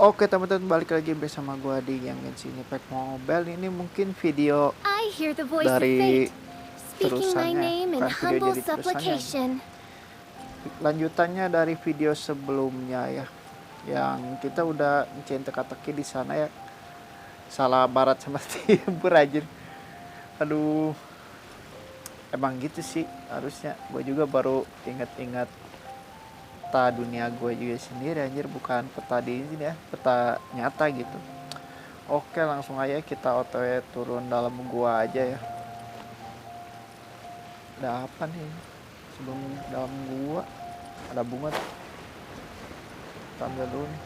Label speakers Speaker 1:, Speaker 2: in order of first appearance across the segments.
Speaker 1: Oke teman-teman, balik lagi bersama gua di yang Genshin Impact Mobile. Ini mungkin video dari terusannya, bukan video jadi terusannya. Lanjutannya dari video sebelumnya ya, yang kita udah ngecain teka-teki di sana ya. Salah barat sama timur aja. Aduh, emang gitu sih harusnya. Gue juga baru ingat-ingat peta dunia gue juga sendiri anjir, bukan peta di sini ya, peta nyata gitu. Oke, langsung aja kita otw turun dalam gua aja ya. Ada apa nih sebelum dalam gua? Ada bunga tuh. Kita ambil dulu nih.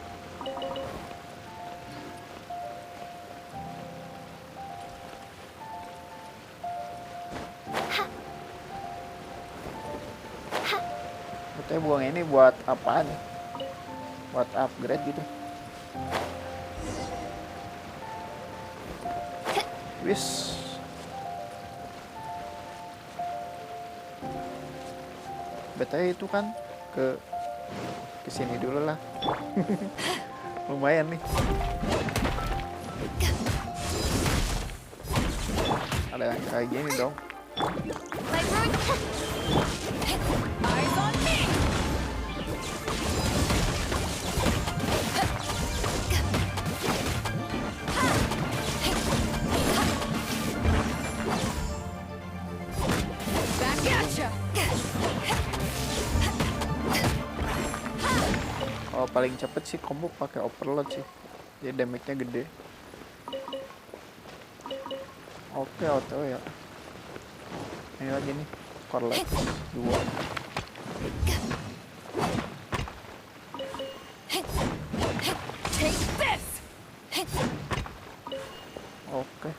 Speaker 1: Katanya buang ini buat apaan? Buat upgrade gitu. Wis. BTW itu kan ke sini dulu lah. Lumayan nih. Ada yang kayak gini dong. Oh, paling cepet sih combo pakai overload sih, jadi damage-nya gede. Oke, auto ya. Ini lagi nih, core light 2. Oke.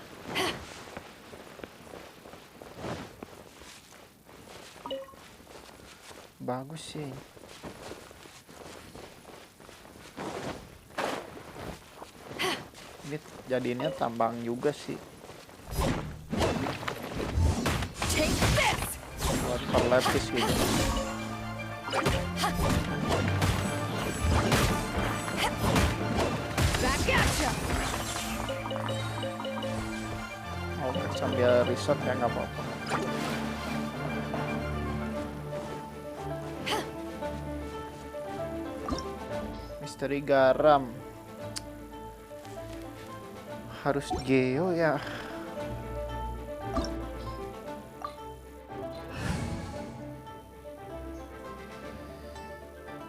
Speaker 1: Bagus sih. Ini jadinya tambang juga sih. Buat perlepis gitu. Oke, sambil reset ya nggak apa-apa. Misteri garam. Harus geo ya.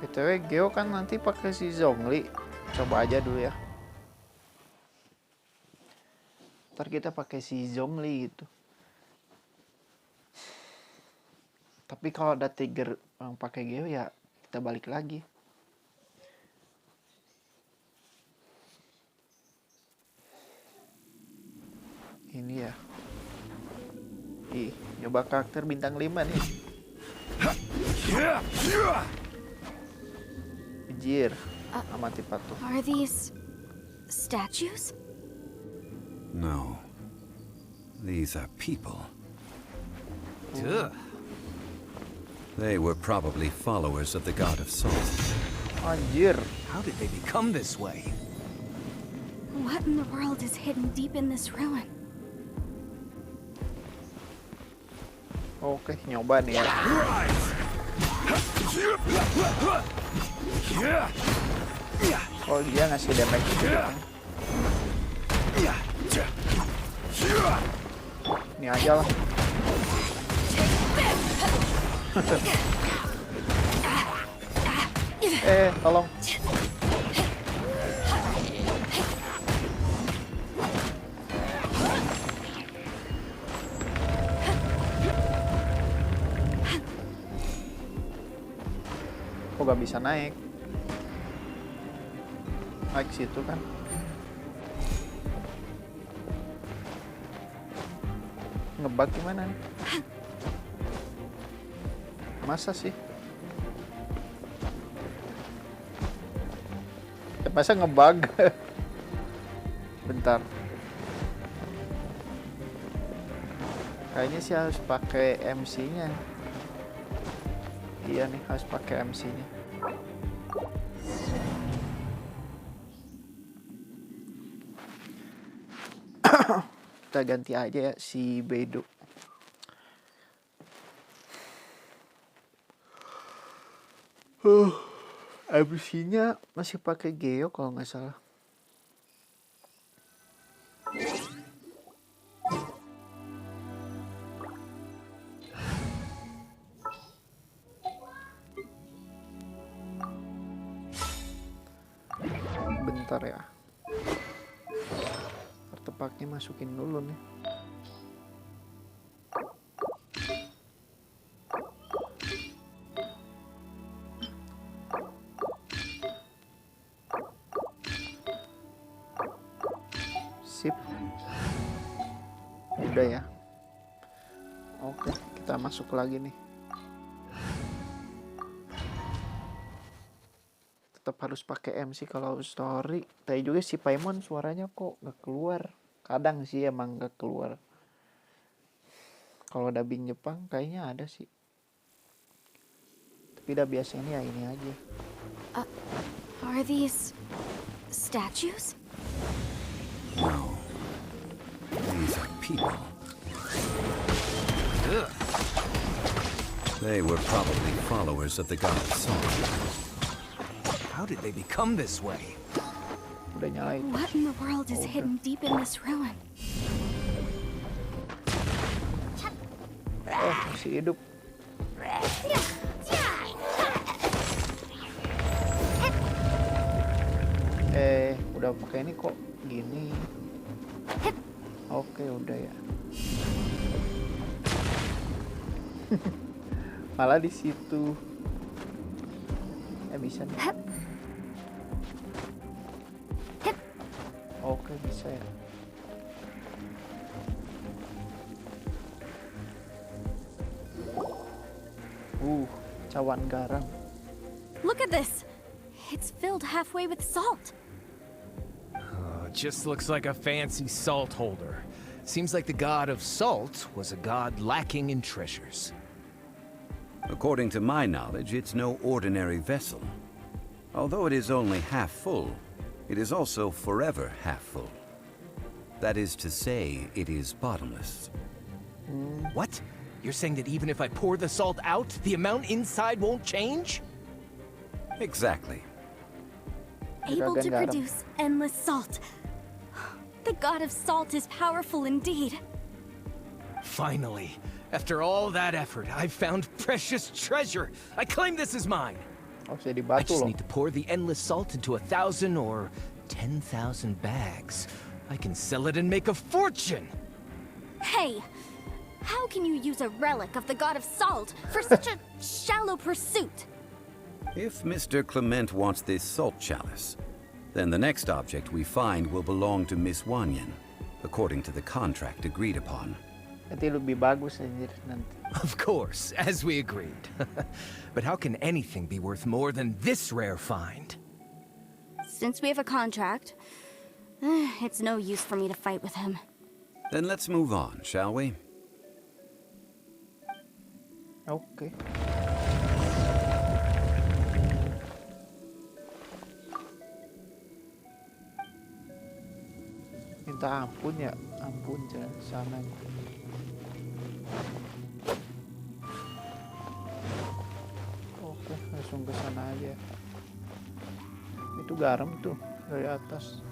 Speaker 1: BTW geo kan nanti pakai si Zhongli. Coba aja dulu ya. Ntar kita pakai si Zhongli gitu. Tapi kalau ada trigger yang pakai geo ya kita balik lagi. Ini ya. Ih, nyoba karakter bintang 5 nih. Anjir, amati patuh.
Speaker 2: Are these statues?
Speaker 3: No. These are people.
Speaker 4: Duh.
Speaker 3: They were probably followers of the god of salt.
Speaker 1: Anjir.
Speaker 4: How did they become this way?
Speaker 2: What in the world is hidden deep in this ruin?
Speaker 1: Oke, nyoba nih ya. Oh, dia ngasih damage juga. Ini aja lah. Tolong. Kok gak bisa naik? Naik situ kan? Ngebug gimana nih? Masa sih? Masa ngebug? Bentar. Kayaknya sih harus pakai MC-nya. Iya nih, harus pakai MC-nya. Kita ganti aja ya si Bedu. ABC-nya masih pakai Geo kalau nggak salah. Bentar ya. Artefaknya masukin dulu nih. Sip. Udah ya. Oke, kita masuk lagi nih. Tetap harus pakai MC kalau story. Tadi juga si Paimon suaranya kok gak keluar. Kadang sih emang gak keluar. Kalau dubbing Jepang kayaknya ada sih. Tapi udah biasanya ya ini aja.
Speaker 2: Are these statues?
Speaker 3: No. These are people.
Speaker 4: Ugh.
Speaker 3: They were probably followers of the god of salt.
Speaker 4: How did they become this way?
Speaker 1: Udah nyalain.
Speaker 2: What in the world is hidden deep in this ruin?
Speaker 1: Oh, masih hidup. Udah pakai ini kok gini. Oke, udah ya. Malah di situ. Bisa nih. Oke, bisa ya. Cawan garam.
Speaker 2: Look at this. It's filled halfway with salt.
Speaker 4: Just looks like a fancy salt holder. Seems like the god of salt was a god lacking in treasures.
Speaker 3: According to my knowledge, it's no ordinary vessel. Although it is only half full, it is also forever half full. That is to say, it is bottomless.
Speaker 4: What? You're saying that even if I pour the salt out, the amount inside won't change?
Speaker 3: Exactly.
Speaker 2: Able to produce endless salt. The god of salt is powerful indeed.
Speaker 4: Finally, after all that effort, I've found precious treasure. I claim this as mine.
Speaker 1: Oh, jadi
Speaker 4: I
Speaker 1: batu
Speaker 4: just
Speaker 1: loh.
Speaker 4: need to pour the endless salt into 1,000 or 10,000 bags. I can sell it and make a fortune.
Speaker 2: Hey, how can you use a relic of the god of salt for such a shallow pursuit?
Speaker 3: If Mr. Clement wants this salt chalice, then the next object we find will belong to Miss Wanyan, according to the contract agreed upon.
Speaker 1: Nanti lebih bagus anjir nanti.
Speaker 4: Of course, as we agreed. But how can anything be worth more than this rare find?
Speaker 2: Since we have a contract, it's no use for me to fight with him.
Speaker 3: Then let's move on, shall we?
Speaker 1: Oke. Minta ampun ya, ampun jalan sana. Oke, langsung ke sana aja. Itu garam tuh dari atas.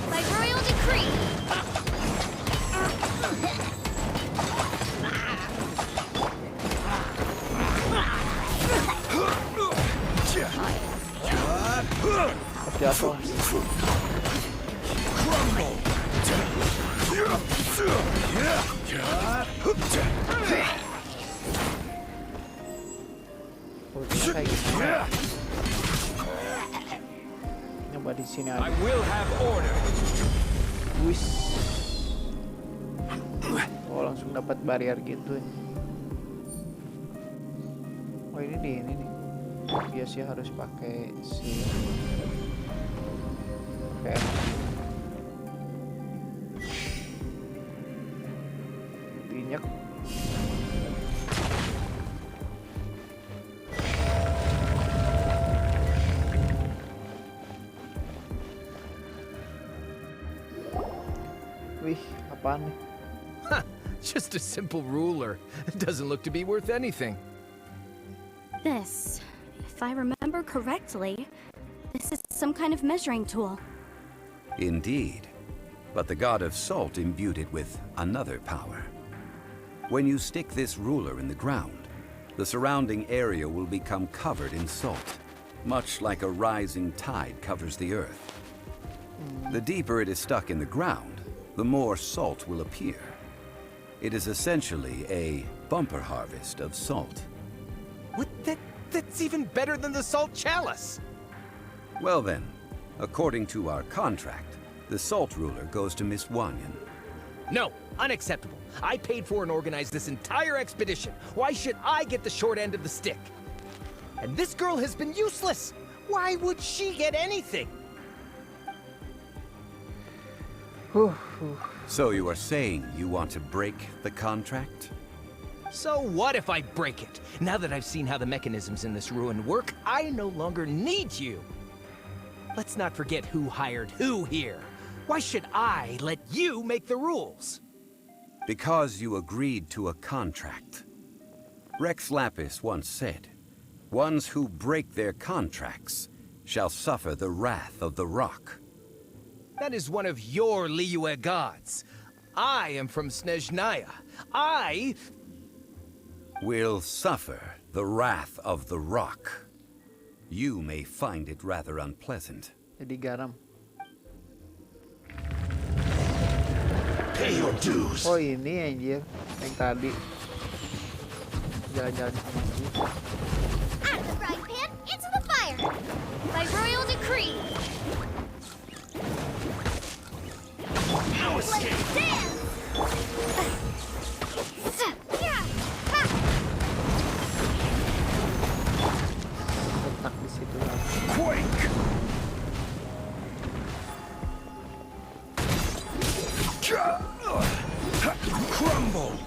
Speaker 2: By royal decree.
Speaker 1: Jatuh. Kayak gitu. Coba di sini aja.
Speaker 4: I will have order.
Speaker 1: Wis. Oh, langsung dapat barrier gitu ya. Oh, ini nih. Biasanya harus pakai si kayak minyak. Wih, apaan nih?
Speaker 4: Huh, just a simple ruler. It doesn't look to be worth anything.
Speaker 2: This, if I remember correctly, this is some kind of measuring tool.
Speaker 3: Indeed. But the god of salt imbued it with another power. When you stick this ruler in the ground, the surrounding area will become covered in salt, much like a rising tide covers the earth. The deeper it is stuck in the ground, the more salt will appear. It is essentially a bumper harvest of salt.
Speaker 4: What? That's even better than the salt chalice!
Speaker 3: Well then, according to our contract, the salt ruler goes to Miss Wanyan.
Speaker 4: No, unacceptable. I paid for and organized this entire expedition. Why should I get the short end of the stick? And this girl has been useless. Why would she get anything?
Speaker 3: So you are saying you want to break the contract?
Speaker 4: So what if I break it? Now that I've seen how the mechanisms in this ruin work, I no longer need you. Let's not forget who hired who here. Why should I let you make the rules?
Speaker 3: Because you agreed to a contract. Rex Lapis once said, "Ones who break their contracts shall suffer the wrath of the rock."
Speaker 4: That is one of your Liyue gods. I am from Snezhnaya. I
Speaker 3: will suffer the wrath of the rock. You may find it rather unpleasant.
Speaker 1: Jadi garam.
Speaker 5: Pay your dues.
Speaker 1: Oh ini anjir, yang tadi jalan-jalan sama dia.
Speaker 6: Out of the frying pan, into the fire! By royal decree!
Speaker 5: No escape.
Speaker 6: Let's dance! Yeah! Ha!
Speaker 1: Letak di situ lagi.
Speaker 5: Quake. Crumble.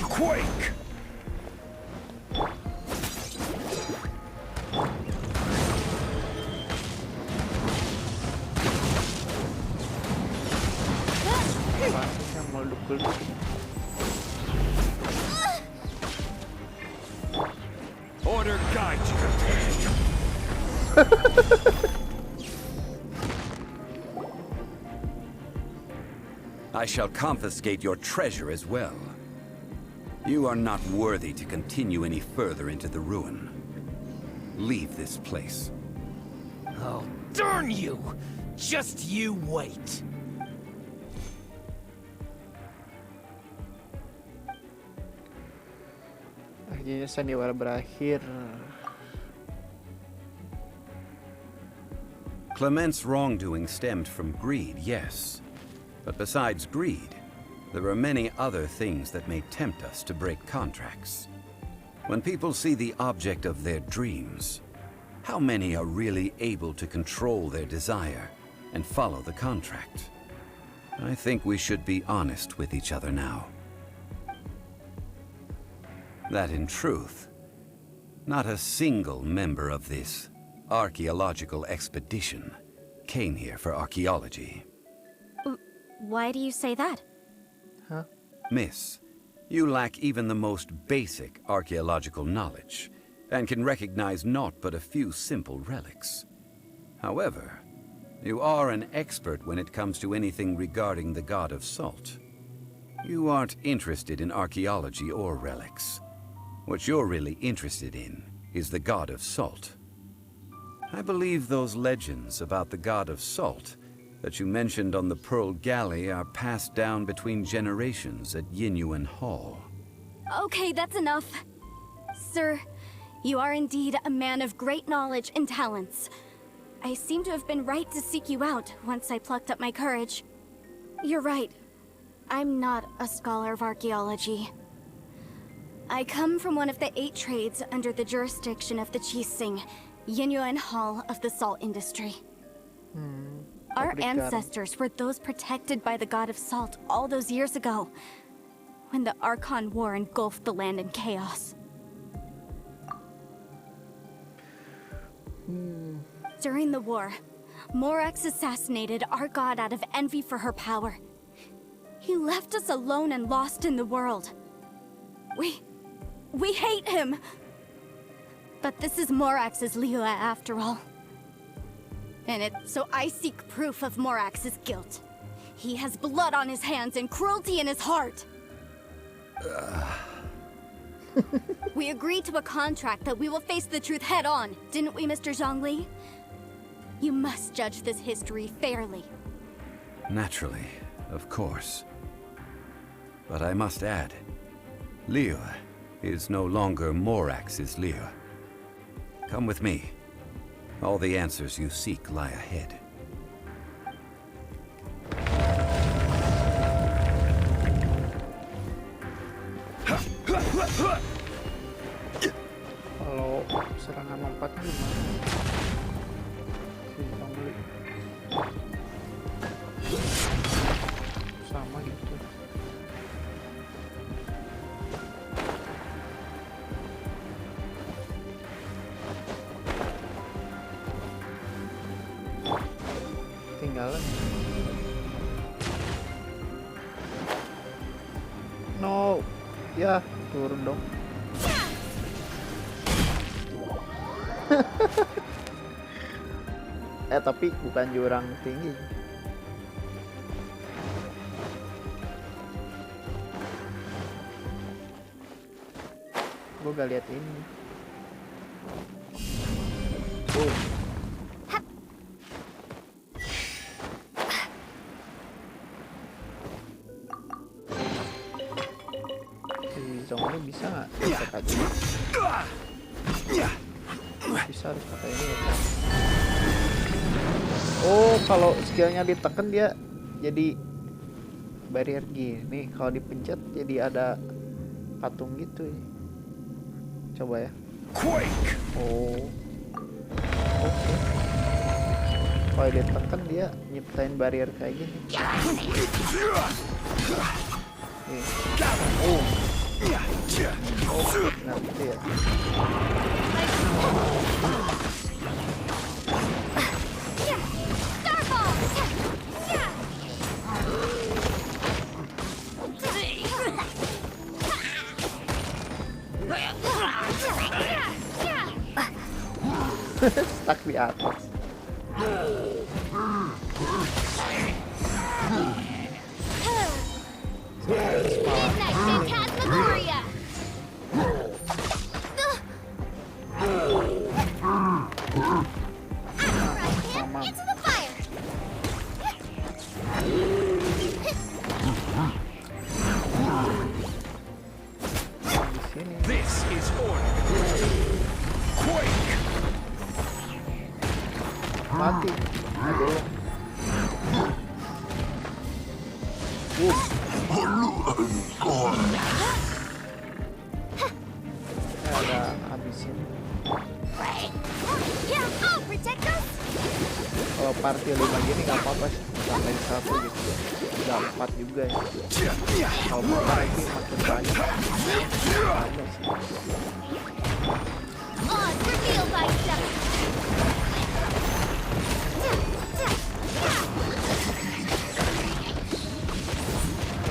Speaker 5: Quake.
Speaker 1: Yang meledup-ledup.
Speaker 5: Order guide you.
Speaker 3: I shall confiscate your treasure as well. You are not worthy to continue any further into the ruin. Leave this place.
Speaker 4: Oh, darn you! Just you wait.
Speaker 1: Akhirnya sandiwara berakhir.
Speaker 3: Clement's wrongdoing stemmed from greed, yes. But besides greed, there are many other things that may tempt us to break contracts. When people see the object of their dreams, how many are really able to control their desire and follow the contract? I think we should be honest with each other now. That in truth, not a single member of this archaeological expedition came here for archaeology.
Speaker 2: Why do you say that?
Speaker 1: Huh?
Speaker 3: Miss, you lack even the most basic archaeological knowledge, and can recognize naught but a few simple relics. However, you are an expert when it comes to anything regarding the god of salt. You aren't interested in archaeology or relics. What you're really interested in is the god of salt. I believe those legends about the god of salt that you mentioned on the Pearl Galley are passed down between generations at Yinyuan Hall.
Speaker 2: Okay, that's enough. Sir, you are indeed a man of great knowledge and talents. I seem to have been right to seek you out once I plucked up my courage. You're right. I'm not a scholar of archaeology. I come from one of the 8 trades under the jurisdiction of the Chising, Yinyuan Hall of the salt industry. Our ancestors were those protected by the god of salt all those years ago, when the Archon War engulfed the land in chaos. During the war, Morax assassinated our god out of envy for her power. He left us alone and lost in the world. We hate him! But this is Morax's Liyue after all. So I seek proof of Morax's guilt. He has blood on his hands and cruelty in his heart. We agreed to a contract that we will face the truth head on, didn't we, Mr. Zhongli? You must judge this history fairly.
Speaker 3: Naturally, of course. But I must add, Liyue is no longer Morax's Liyue. Come with me. All the answers you seek lie ahead.
Speaker 1: Kalau serangan lompatnya gimana? Si Zhongli. Sama gitu. Tinggalan. No. Ya, turun dong. Tapi bukan jurang tinggi. Gue gak lihat ini. Si Zhongli bisa nggak? Bisa aja. Bisa, harus pakai ini ya. Oh, kalau skillnya ditekan dia jadi barrier gini. Kalau dipencet jadi ada patung gitu ya. Coba ya. Oh, oke. Kalau ditekan dia nyiptain barrier kayak gini. Oh, nah gitu ya. Stuck di atas.
Speaker 5: This is order. Quake.
Speaker 1: Mati. Aduh. Ada habisin. Kalau party 5 gini nggak apa-apa sih, tambahin 1 gitu. Udah 4 juga ya. Kalau mau lagi makin banyak. Banyak sih.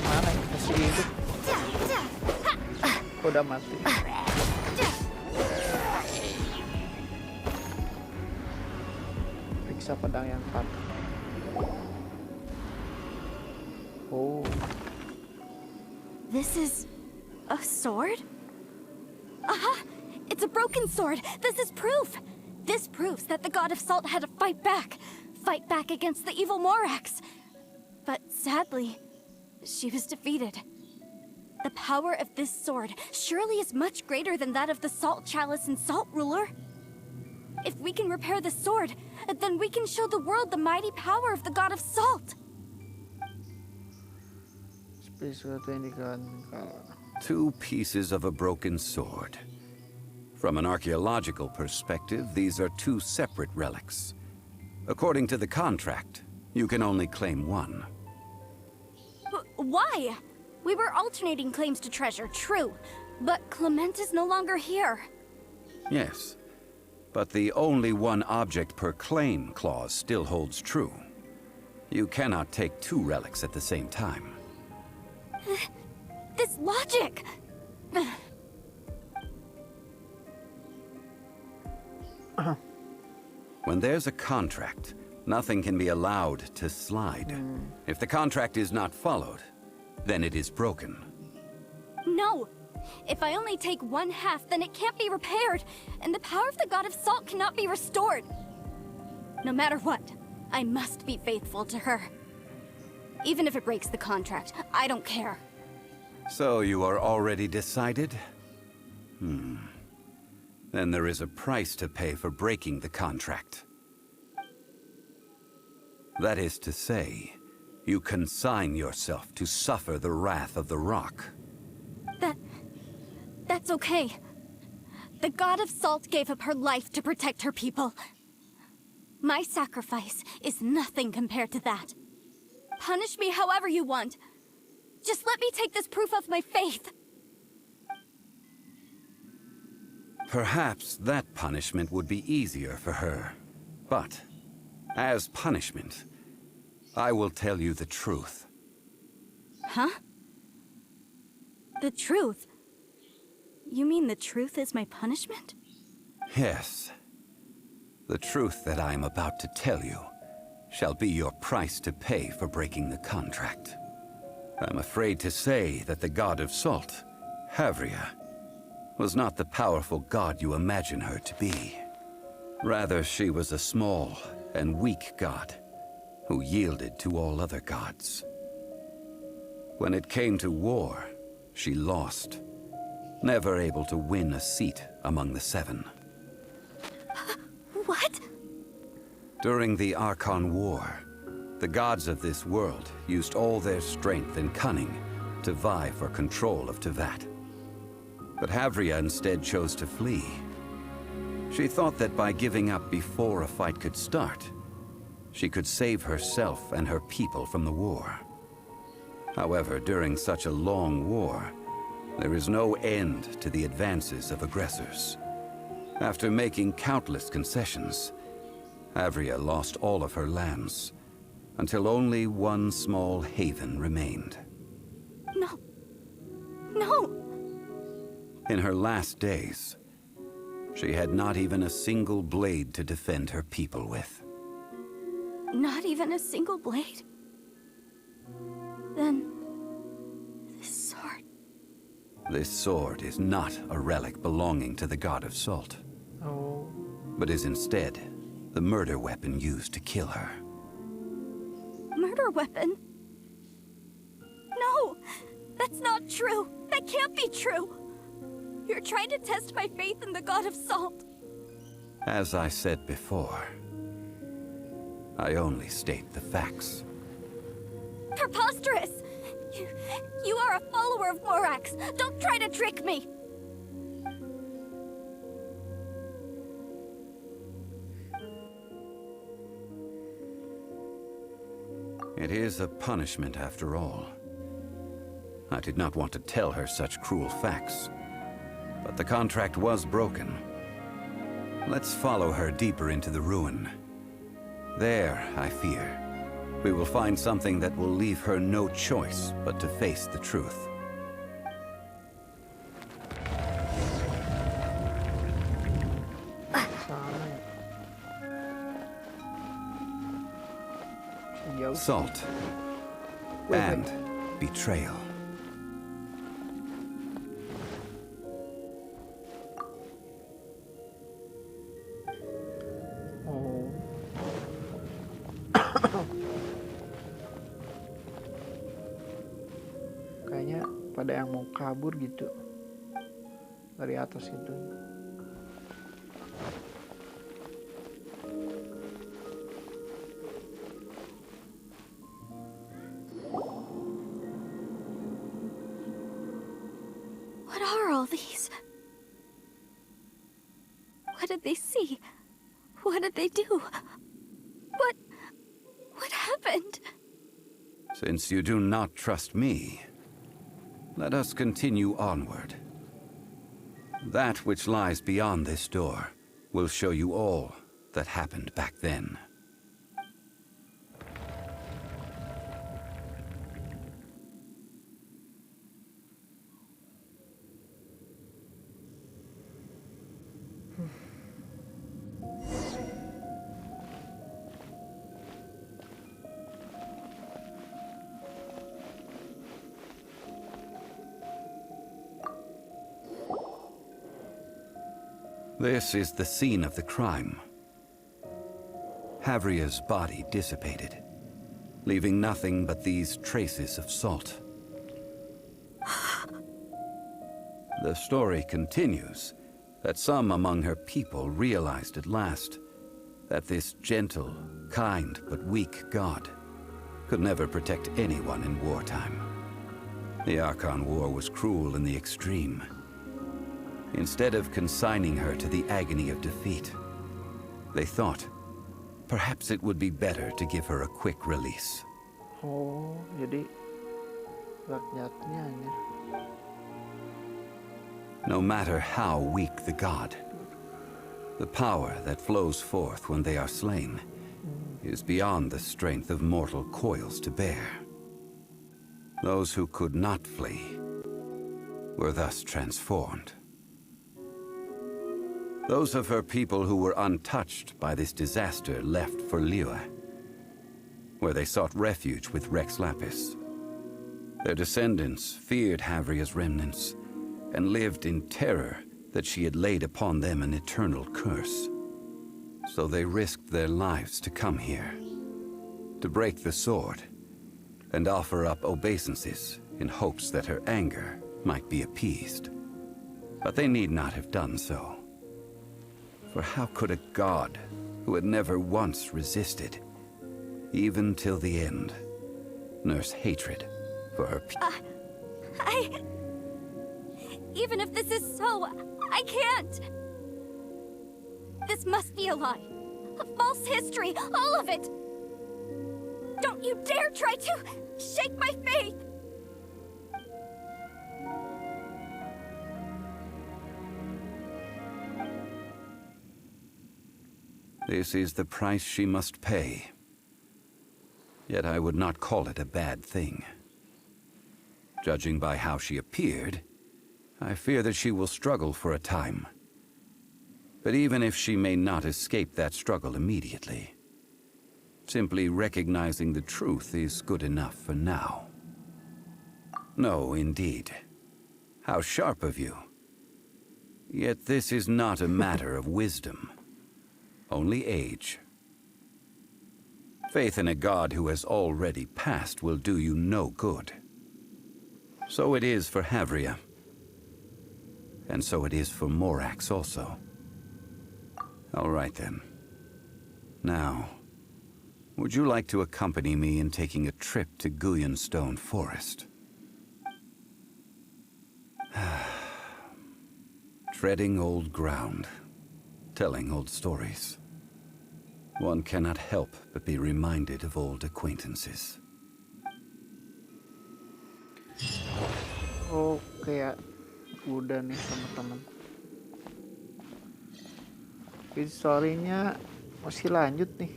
Speaker 1: Mana yang masih hidup? Udah mati. Periksa pedang yang patah. Oh.
Speaker 2: This is a sword? Aha! It's a broken sword! This is proof! This proves that the god of salt had to fight back against the evil Morax. But sadly, she was defeated. The power of this sword surely is much greater than that of the Salt Chalice and Salt Ruler. If we can repair the sword, then we can show the world the mighty power of the god of salt.
Speaker 3: Two pieces of a broken sword. From an archaeological perspective, these are two separate relics. According to the contract, you can only claim one.
Speaker 2: Why? We were alternating claims to treasure, true. But Clement is no longer here.
Speaker 3: Yes. But the only one object per claim clause still holds true. You cannot take two relics at the same time.
Speaker 2: This logic!
Speaker 3: When there's a contract, nothing can be allowed to slide. If the contract is not followed, then it is broken.
Speaker 2: No! If I only take one half, then it can't be repaired, and the power of the God of Salt cannot be restored. No matter what, I must be faithful to her. Even if it breaks the contract, I don't care.
Speaker 3: So you are already decided? Then there is a price to pay for breaking the contract. That is to say, you consign yourself to suffer the wrath of the rock.
Speaker 2: That's okay. The God of Salt gave up her life to protect her people. My sacrifice is nothing compared to that. Punish me however you want. Just let me take this proof of my faith.
Speaker 3: Perhaps that punishment would be easier for her. But, as punishment, I will tell you the truth.
Speaker 2: Huh? The truth? You mean the truth is my punishment?
Speaker 3: Yes. The truth that I am about to tell you shall be your price to pay for breaking the contract. I'm afraid to say that the God of Salt, Havria, was not the powerful god you imagine her to be. Rather, she was a small and weak god who yielded to all other gods. When it came to war, she lost, never able to win a seat among the seven.
Speaker 2: What?
Speaker 3: During the Archon War, the gods of this world used all their strength and cunning to vie for control of Teyvat. But Havria instead chose to flee. She thought that by giving up before a fight could start, she could save herself and her people from the war. However, during such a long war, there is no end to the advances of aggressors. After making countless concessions, Havria lost all of her lands, until only one small haven remained.
Speaker 2: No. No!
Speaker 3: In her last days, she had not even a single blade to defend her people with.
Speaker 2: Not even a single blade? Then... this sword...
Speaker 3: This sword is not a relic belonging to the God of Salt,
Speaker 1: Oh,
Speaker 3: but is instead the murder weapon used to kill her.
Speaker 2: Murder weapon? No! That's not true! That can't be true! You're trying to test my faith in the God of Salt.
Speaker 3: As I said before, I only state the facts.
Speaker 2: Preposterous! You are a follower of Morax! Don't try to trick me!
Speaker 3: It is a punishment after all. I did not want to tell her such cruel facts, but the contract was broken. Let's follow her deeper into the ruin. There, I fear, we will find something that will leave her no choice but to face the truth.
Speaker 1: sana ya. Jauh.
Speaker 3: Salt
Speaker 1: Wait,
Speaker 3: and betrayal.
Speaker 1: Oh. Kayaknya pada yang mau kabur gitu dari atas itu.
Speaker 2: What are all these? What did they see? What did they do? What happened?
Speaker 3: Since you do not trust me, let us continue onward. That which lies beyond this door will show you all that happened back then. This is the scene of the crime. Havria's body dissipated, leaving nothing but these traces of salt. The story continues that some among her people realized at last that this gentle, kind, but weak god could never protect anyone in wartime. The Archon War was cruel in the extreme. Instead of consigning her to the agony of defeat, they thought perhaps it would be better to give her a quick release.
Speaker 1: Oh, jadi rakyatnya ini.
Speaker 3: No matter how weak the god, the power that flows forth when they are slain is beyond the strength of mortal coils to bear. Those who could not flee were thus transformed. Those of her people who were untouched by this disaster left for Liyue, where they sought refuge with Rex Lapis. Their descendants feared Havria's remnants and lived in terror that she had laid upon them an eternal curse. So they risked their lives to come here, to break the sword, and offer up obeisances in hopes that her anger might be appeased. But they need not have done so. For how could a god who had never once resisted, even till the end, nurse hatred for her people?
Speaker 2: Even if this is so, I can't! This must be a lie. A false history, all of it! Don't you dare try to shake my faith!
Speaker 3: This is the price she must pay. Yet I would not call it a bad thing. Judging by how she appeared, I fear that she will struggle for a time. But even if she may not escape that struggle immediately, simply recognizing the truth is good enough for now. No, indeed. How sharp of you. Yet this is not a matter of wisdom. Only age. Faith in a god who has already passed will do you no good. So it is for Havria. And so it is for Morax also. All right then. Now, would you like to accompany me in taking a trip to Guyonstone Forest? Treading old ground, telling old stories. One cannot help but be reminded of old acquaintances.
Speaker 1: Oke ya, udah nih teman-teman. Story-nya masih lanjut nih.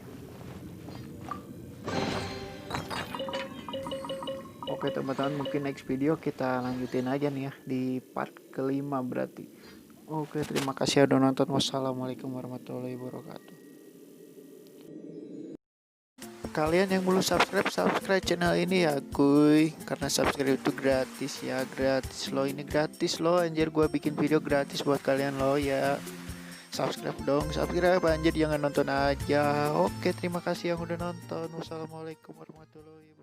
Speaker 1: Oke teman-teman, mungkin next video kita lanjutin aja nih ya di part kelima berarti. Oke, terima kasih udah nonton. Wassalamualaikum warahmatullahi wabarakatuh. Kalian yang belum subscribe channel ini ya kuy, karena subscribe itu gratis ya, gratis loh, ini gratis loh anjir, gua bikin video gratis buat kalian loh ya. Subscribe dong, subscribe anjir, jangan nonton aja. Oke, terima kasih yang udah nonton. Wassalamualaikum warahmatullahi wabarakatuh.